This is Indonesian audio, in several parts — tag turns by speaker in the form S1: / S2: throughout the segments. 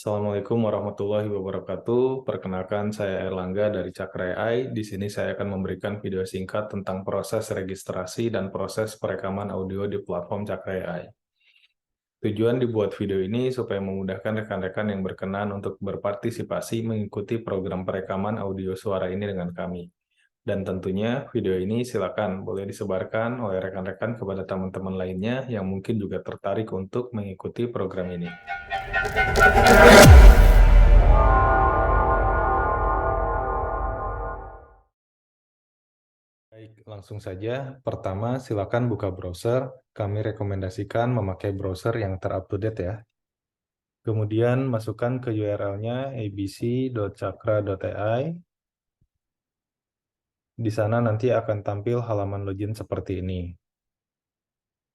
S1: Assalamualaikum warahmatullahi wabarakatuh. Perkenalkan, saya Erlangga dari Cakra AI. Di sini saya akan memberikan video singkat tentang proses registrasi dan proses perekaman audio di platform Cakra AI. Tujuan dibuat video ini supaya memudahkan rekan-rekan yang berkenan untuk berpartisipasi mengikuti program perekaman audio suara ini dengan kami. Dan tentunya video ini silakan boleh disebarkan oleh rekan-rekan kepada teman-teman lainnya yang mungkin juga tertarik untuk mengikuti program ini. Baik, langsung saja. Pertama, silakan buka browser. Kami rekomendasikan memakai browser yang terupdate ya. Kemudian masukkan ke URL-nya abc.cakra.ai. Di sana nanti akan tampil halaman login seperti ini.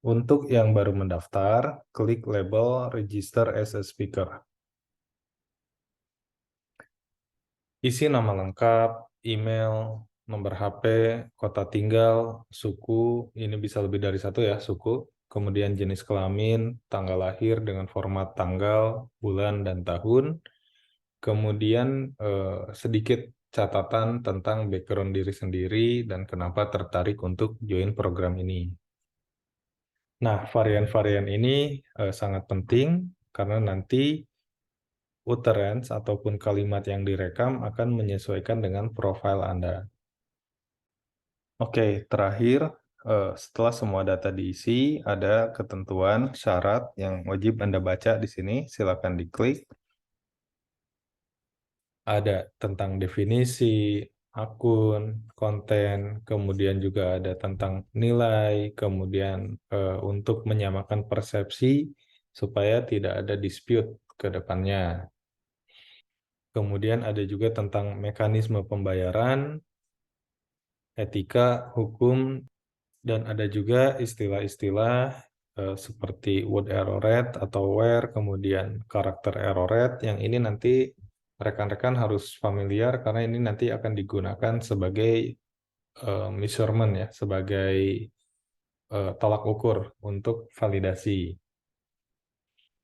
S1: Untuk yang baru mendaftar, klik label Register as a Speaker. Isi nama lengkap, email, nomor HP, kota tinggal, suku, ini bisa lebih dari satu ya, suku. Kemudian jenis kelamin, tanggal lahir dengan format tanggal, bulan, dan tahun. Kemudian sedikit catatan tentang background diri sendiri dan kenapa tertarik untuk join program ini. Nah, varian-varian ini sangat penting karena nanti utterance ataupun kalimat yang direkam akan menyesuaikan dengan profil Anda. Oke, terakhir, setelah semua data diisi, ada ketentuan syarat yang wajib Anda baca di sini. Silakan diklik. Ada tentang definisi, akun, konten, kemudian juga ada tentang nilai, kemudian untuk menyamakan persepsi supaya tidak ada dispute ke depannya. Kemudian ada juga tentang mekanisme pembayaran, etika, hukum, dan ada juga istilah-istilah seperti word error rate atau where, kemudian karakter error rate, yang ini nanti rekan-rekan harus familiar karena ini nanti akan digunakan sebagai measurement ya, sebagai tolak ukur untuk validasi.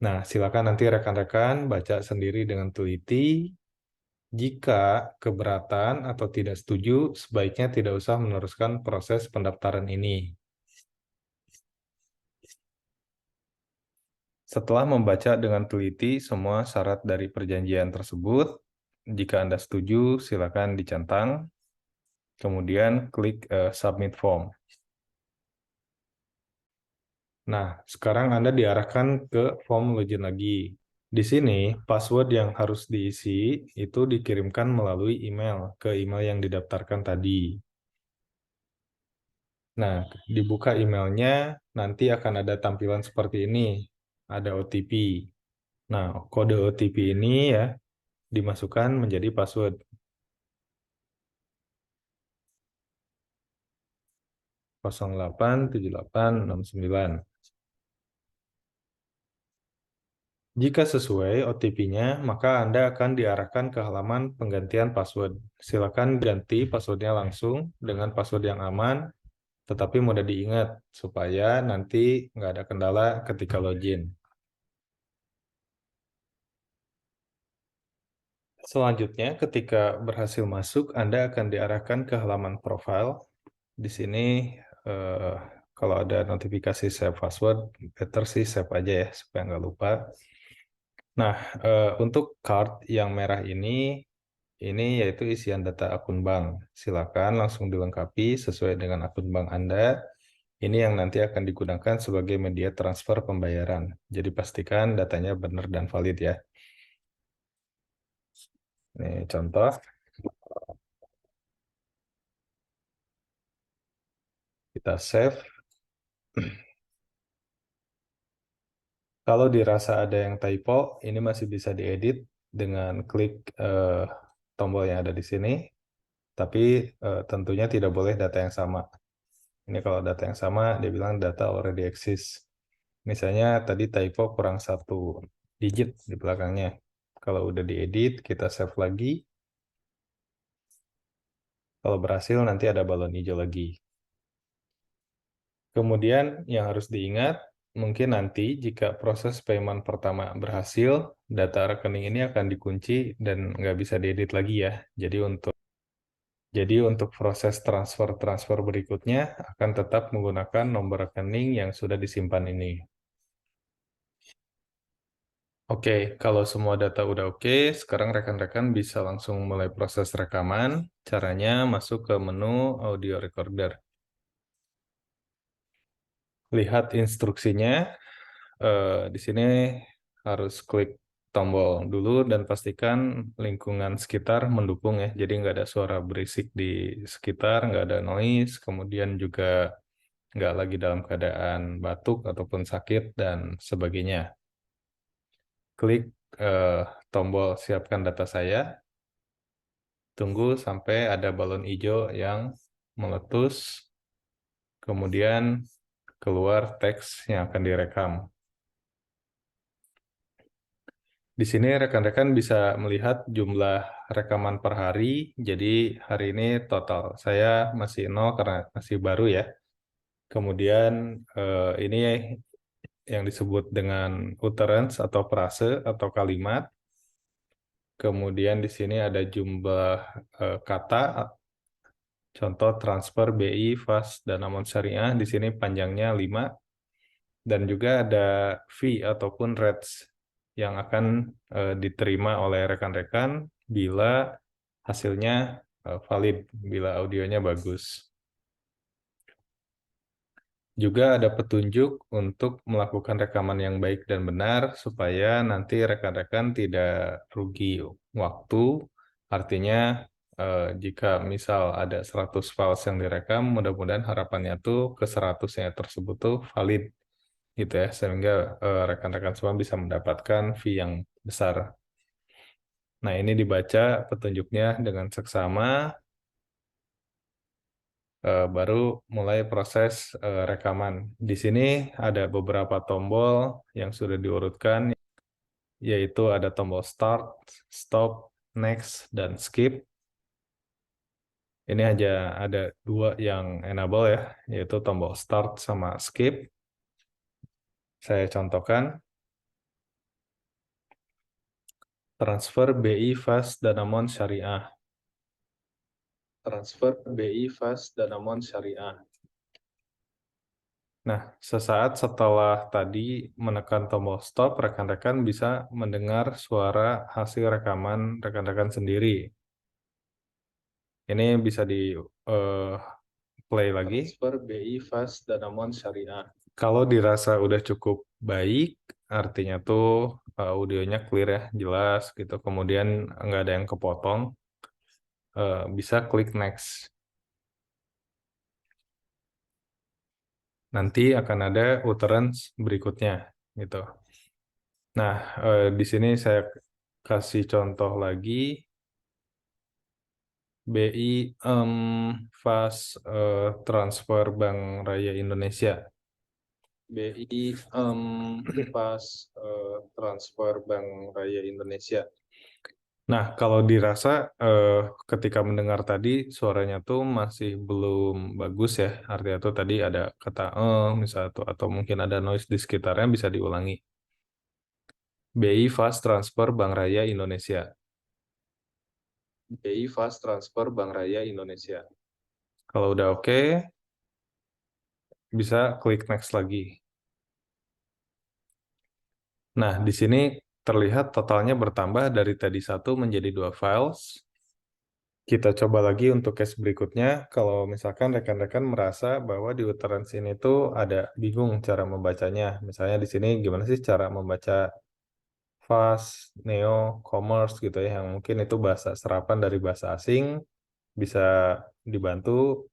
S1: Nah, silakan nanti rekan-rekan baca sendiri dengan teliti. Jika keberatan atau tidak setuju, sebaiknya tidak usah meneruskan proses pendaftaran ini. Setelah membaca dengan teliti semua syarat dari perjanjian tersebut, jika Anda setuju, silakan dicentang. Kemudian klik Submit Form. Nah, sekarang Anda diarahkan ke form login lagi. Di sini, password yang harus diisi itu dikirimkan melalui email ke email yang didaftarkan tadi. Nah, dibuka emailnya, nanti akan ada tampilan seperti ini. Ada OTP. Nah, kode OTP ini ya dimasukkan menjadi password. 087869. Jika sesuai OTP-nya, maka Anda akan diarahkan ke halaman penggantian password. Silakan ganti passwordnya langsung dengan password yang aman, tetapi mudah diingat, supaya nanti nggak ada kendala ketika login. Selanjutnya, ketika berhasil masuk, Anda akan diarahkan ke halaman profile. Di sini, eh, kalau ada notifikasi save password, better sih save aja ya, supaya nggak lupa. Nah, untuk card yang merah ini yaitu isian data akun bank. Silakan langsung dilengkapi sesuai dengan akun bank Anda. Ini yang nanti akan digunakan sebagai media transfer pembayaran. Jadi pastikan datanya benar dan valid ya. Ini contoh. Kita save. Kalau dirasa ada yang typo, ini masih bisa diedit dengan klik tombol yang ada di sini. Tapi tentunya tidak boleh data yang sama. Ini kalau data yang sama, dia bilang data already exist. Misalnya tadi typo kurang 1 digit di belakangnya. Kalau udah diedit, kita save lagi. Kalau berhasil, nanti ada balon hijau lagi. Kemudian yang harus diingat, mungkin nanti jika proses payment pertama berhasil, data rekening ini akan dikunci dan nggak bisa diedit lagi ya. Jadi untuk proses transfer berikutnya akan tetap menggunakan nomor rekening yang sudah disimpan ini. Oke, kalau semua data udah oke, sekarang rekan-rekan bisa langsung mulai proses rekaman. Caranya masuk ke menu audio recorder. Lihat instruksinya. Di sini harus klik tombol dulu dan pastikan lingkungan sekitar mendukung ya. Jadi nggak ada suara berisik di sekitar, nggak ada noise, kemudian juga nggak lagi dalam keadaan batuk ataupun sakit dan sebagainya. Klik eh, tombol siapkan data saya. Tunggu sampai ada balon hijau yang meletus, kemudian keluar teks yang akan direkam. Di sini rekan-rekan bisa melihat jumlah rekaman per hari. Jadi hari ini total saya masih 0 karena masih baru ya. Kemudian ini yang disebut dengan utterance atau frase atau kalimat. Kemudian di sini ada jumlah kata. Contoh transfer BI, FAS, dan Amon Syariah. Di sini panjangnya 5. Dan juga ada fee ataupun rates yang akan diterima oleh rekan-rekan bila hasilnya valid, bila audionya bagus. Juga ada petunjuk untuk melakukan rekaman yang baik dan benar supaya nanti rekan-rekan tidak rugi waktu. Artinya jika misal ada 100 files yang direkam, mudah-mudahan harapannya tuh ke 100-nya tersebut tuh valid gitu ya, sehingga rekan-rekan semua bisa mendapatkan fee yang besar. Nah, ini dibaca petunjuknya dengan seksama, baru mulai proses rekaman. Di sini ada beberapa tombol yang sudah diurutkan, yaitu ada tombol start, stop, next, dan skip. Ini aja ada 2 yang enable ya, yaitu tombol start sama skip. Saya contohkan. Transfer BI FAS Danamon Syariah. Transfer BI FAS Danamon Syariah. Nah, sesaat setelah tadi menekan tombol stop, rekan-rekan bisa mendengar suara hasil rekaman rekan-rekan sendiri. Ini bisa di play lagi. Transfer BI FAS Danamon Syariah. Kalau dirasa udah cukup baik, artinya tuh audionya clear ya, jelas gitu. Kemudian nggak ada yang kepotong, bisa klik next. Nanti akan ada utterance berikutnya gitu. Nah, di sini saya kasih contoh lagi BI FAS Transfer Bank Raya Indonesia. BI FAS Transfer Bank Raya Indonesia. Nah, kalau dirasa ketika mendengar tadi suaranya tuh masih belum bagus ya. Artinya tuh tadi ada kata misalnya tuh atau mungkin ada noise di sekitarnya, bisa diulangi. BI Fast Transfer Bank Raya Indonesia. BI Fast Transfer Bank Raya Indonesia. Kalau udah oke, bisa klik next lagi. Nah, di sini terlihat totalnya bertambah dari tadi 1 menjadi 2 files. Kita coba lagi untuk case berikutnya. Kalau misalkan rekan-rekan merasa bahwa di utterance ini tuh ada bingung cara membacanya. Misalnya di sini gimana sih cara membaca FAST, Neo, Commerce gitu ya, yang mungkin itu bahasa serapan dari bahasa asing, bisa dibantu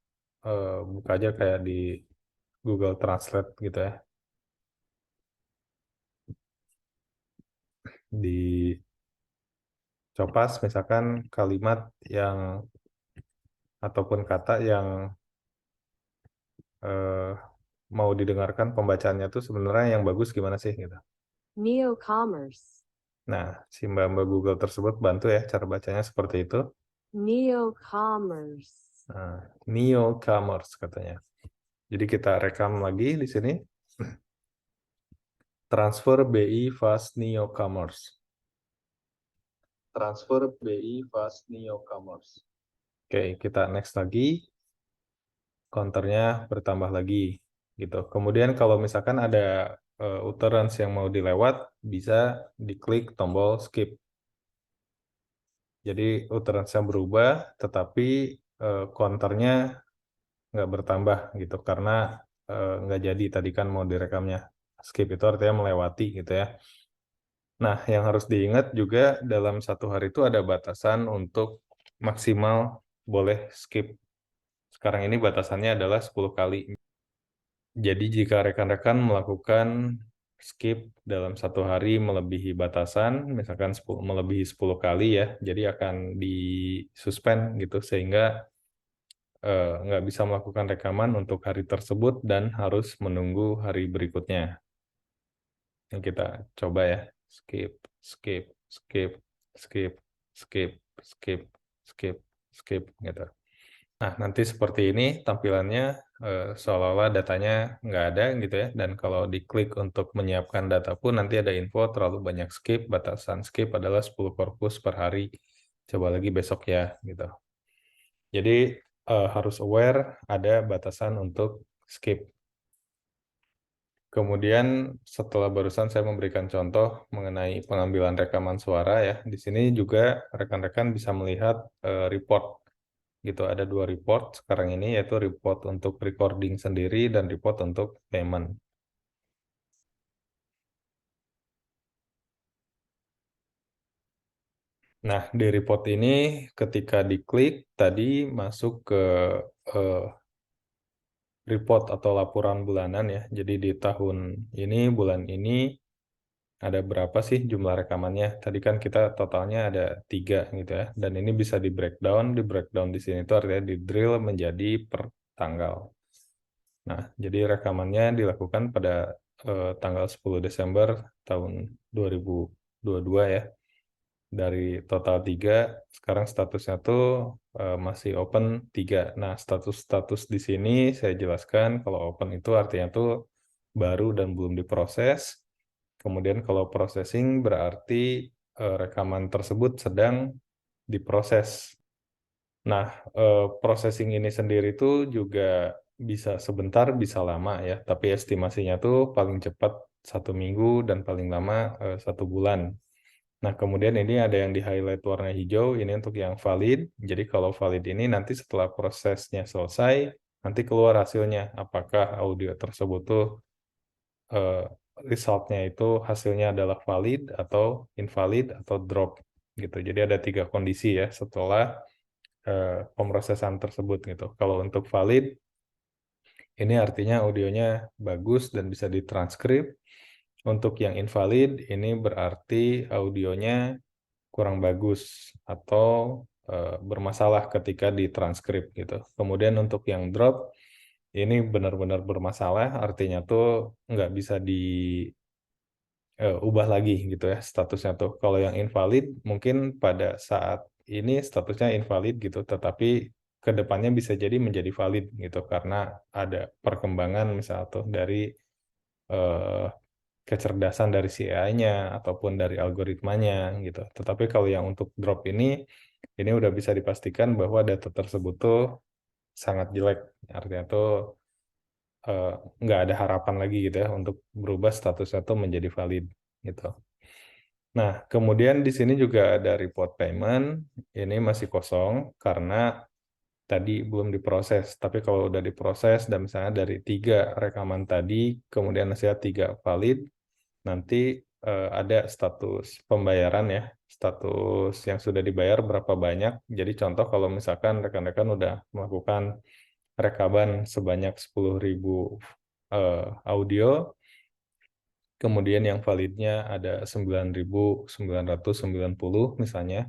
S1: buka aja kayak di Google Translate gitu ya. Di copas misalkan kalimat yang ataupun kata yang eh, mau didengarkan pembacaannya tuh sebenarnya yang bagus gimana sih gitu.
S2: Neo-commerce.
S1: Nah, si mbak-mbak Google tersebut bantu ya cara bacanya seperti itu.
S2: Neo-commerce.
S1: Nah, newcomers katanya. Jadi kita rekam lagi di sini. Transfer BI Fast Newcomers. Transfer BI Fast Newcomers. Oke, kita next lagi. Counternya bertambah lagi gitu. Kemudian kalau misalkan ada utterance yang mau dilewat, bisa diklik tombol skip. Jadi utterance-nya berubah, tetapi counternya nggak bertambah gitu karena nggak jadi tadi kan mau direkamnya. Skip itu artinya melewati gitu ya. Nah, yang harus diingat juga dalam satu hari itu ada batasan untuk maksimal boleh skip. Sekarang ini batasannya adalah 10 kali. Jadi jika rekan-rekan melakukan skip dalam satu hari melebihi batasan, misalkan melebihi 10 kali ya, jadi akan disuspend gitu sehingga nggak bisa melakukan rekaman untuk hari tersebut dan harus menunggu hari berikutnya. Yang kita coba ya, skip, skip, skip, skip, skip, skip, skip, skip gitu. Nah, nanti seperti ini tampilannya seolah-olah datanya nggak ada gitu ya. Dan kalau diklik untuk menyiapkan data pun nanti ada info terlalu banyak skip, batasan skip adalah 10 korpus per hari. Coba lagi besok ya gitu. Jadi harus aware ada batasan untuk skip. Kemudian setelah barusan saya memberikan contoh mengenai pengambilan rekaman suara ya. Di sini juga rekan-rekan bisa melihat report gitu. Ada dua report sekarang ini yaitu report untuk recording sendiri dan report untuk payment. Nah, di report ini ketika diklik tadi masuk ke eh, report atau laporan bulanan ya. Jadi di tahun ini, bulan ini ada berapa sih jumlah rekamannya? Tadi kan kita totalnya ada 3 gitu ya. Dan ini bisa di breakdown. Di breakdown di sini itu artinya di drill menjadi per tanggal. Nah, jadi rekamannya dilakukan pada tanggal 10 Desember tahun 2022 ya. Dari total 3, sekarang statusnya tuh masih open 3. Nah, status-status di sini saya jelaskan kalau open itu artinya tuh baru dan belum diproses. Kemudian kalau processing berarti rekaman tersebut sedang diproses. Nah, processing ini sendiri tuh juga bisa sebentar, bisa lama ya. Tapi estimasinya tuh paling cepat 1 minggu dan paling lama 1 bulan. Nah, kemudian ini ada yang di highlight warna hijau, ini untuk yang valid. Jadi kalau valid ini nanti setelah prosesnya selesai, nanti keluar hasilnya. Apakah audio tersebut tuh resultnya itu hasilnya adalah valid atau invalid atau drop gitu. Jadi ada 3 kondisi ya setelah pemrosesan tersebut gitu. Kalau untuk valid, ini artinya audionya bagus dan bisa ditranskrip. Untuk yang invalid, ini berarti audionya kurang bagus atau bermasalah ketika ditranskrip gitu. Kemudian untuk yang drop, ini benar-benar bermasalah, artinya tuh nggak bisa diubah lagi gitu ya statusnya tuh. Kalau yang invalid, mungkin pada saat ini statusnya invalid gitu, tetapi kedepannya bisa jadi menjadi valid gitu karena ada perkembangan misal tuh dari eh, kecerdasan dari si AI-nya ataupun dari algoritmanya gitu. Tetapi kalau yang untuk drop ini udah bisa dipastikan bahwa data tersebut tuh sangat jelek. Artinya tuh eh, nggak ada harapan lagi gitu ya untuk berubah statusnya tuh menjadi valid gitu. Nah, kemudian di sini juga ada report payment. Ini masih kosong karena tadi belum diproses. Tapi kalau udah diproses dan misalnya dari 3 rekaman tadi, kemudian hasilnya 3 valid, nanti ada status pembayaran ya, status yang sudah dibayar berapa banyak. Jadi contoh kalau misalkan rekan-rekan udah melakukan rekaman sebanyak 10.000 audio, kemudian yang validnya ada 9.990 misalnya,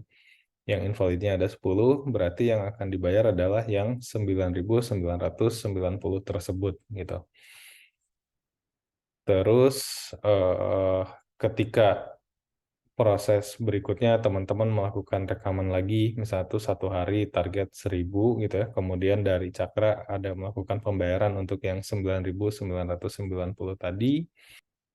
S1: yang invalidnya ada 10, berarti yang akan dibayar adalah yang 9.990 tersebut gitu. Terus ketika proses berikutnya teman-teman melakukan rekaman lagi, misalnya tuh satu hari target 1.000 gitu ya. Kemudian dari Cakra ada melakukan pembayaran untuk yang 9.990 tadi.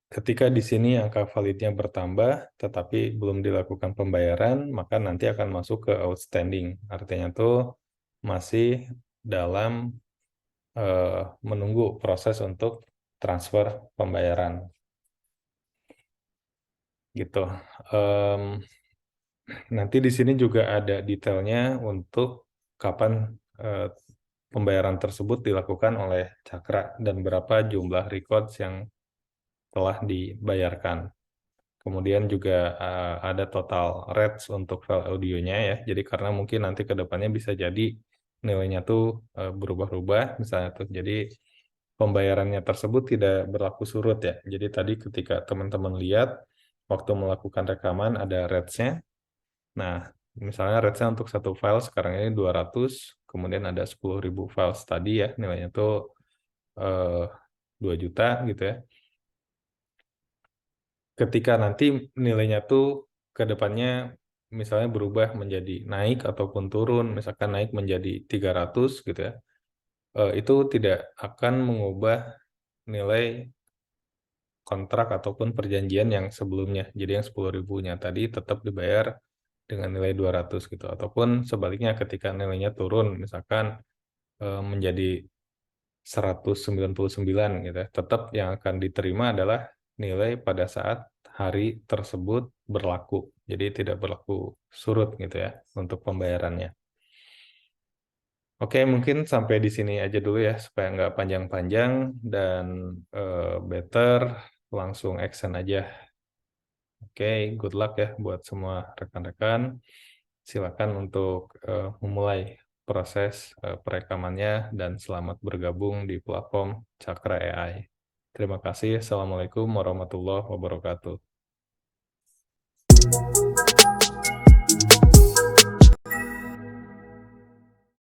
S1: Ketika di sini angka validnya bertambah, tetapi belum dilakukan pembayaran, maka nanti akan masuk ke outstanding. Artinya tuh masih dalam menunggu proses untuk transfer pembayaran. Gitu. Em, Nanti di sini juga ada detailnya untuk kapan eh, pembayaran tersebut dilakukan oleh Cakra dan berapa jumlah records yang telah dibayarkan. Kemudian juga ada total rates untuk file audionya ya. Jadi karena mungkin nanti ke depannya bisa jadi nilainya tuh berubah-ubah misalnya tuh. Jadi pembayarannya tersebut tidak berlaku surut ya. Jadi tadi ketika teman-teman lihat waktu melakukan rekaman ada rates-nya. Nah, misalnya rate-nya untuk satu file sekarang ini 200, kemudian ada 10.000 files tadi ya, nilainya tuh eh, 2 juta gitu ya. Ketika nanti nilainya tuh ke depannya misalnya berubah menjadi naik ataupun turun, misalkan naik menjadi 300 gitu ya, itu tidak akan mengubah nilai kontrak ataupun perjanjian yang sebelumnya. Jadi yang 10.000-nya tadi tetap dibayar dengan nilai 200 gitu. Ataupun sebaliknya ketika nilainya turun, misalkan menjadi 199 gitu ya, tetap yang akan diterima adalah nilai pada saat hari tersebut berlaku. Jadi tidak berlaku surut gitu ya untuk pembayarannya. Oke, mungkin sampai di sini aja dulu ya supaya nggak panjang-panjang dan better langsung action aja. Oke, good luck ya buat semua rekan-rekan. Silakan untuk memulai proses perekamannya dan selamat bergabung di platform Cakra AI. Terima kasih. Assalamualaikum warahmatullahi wabarakatuh.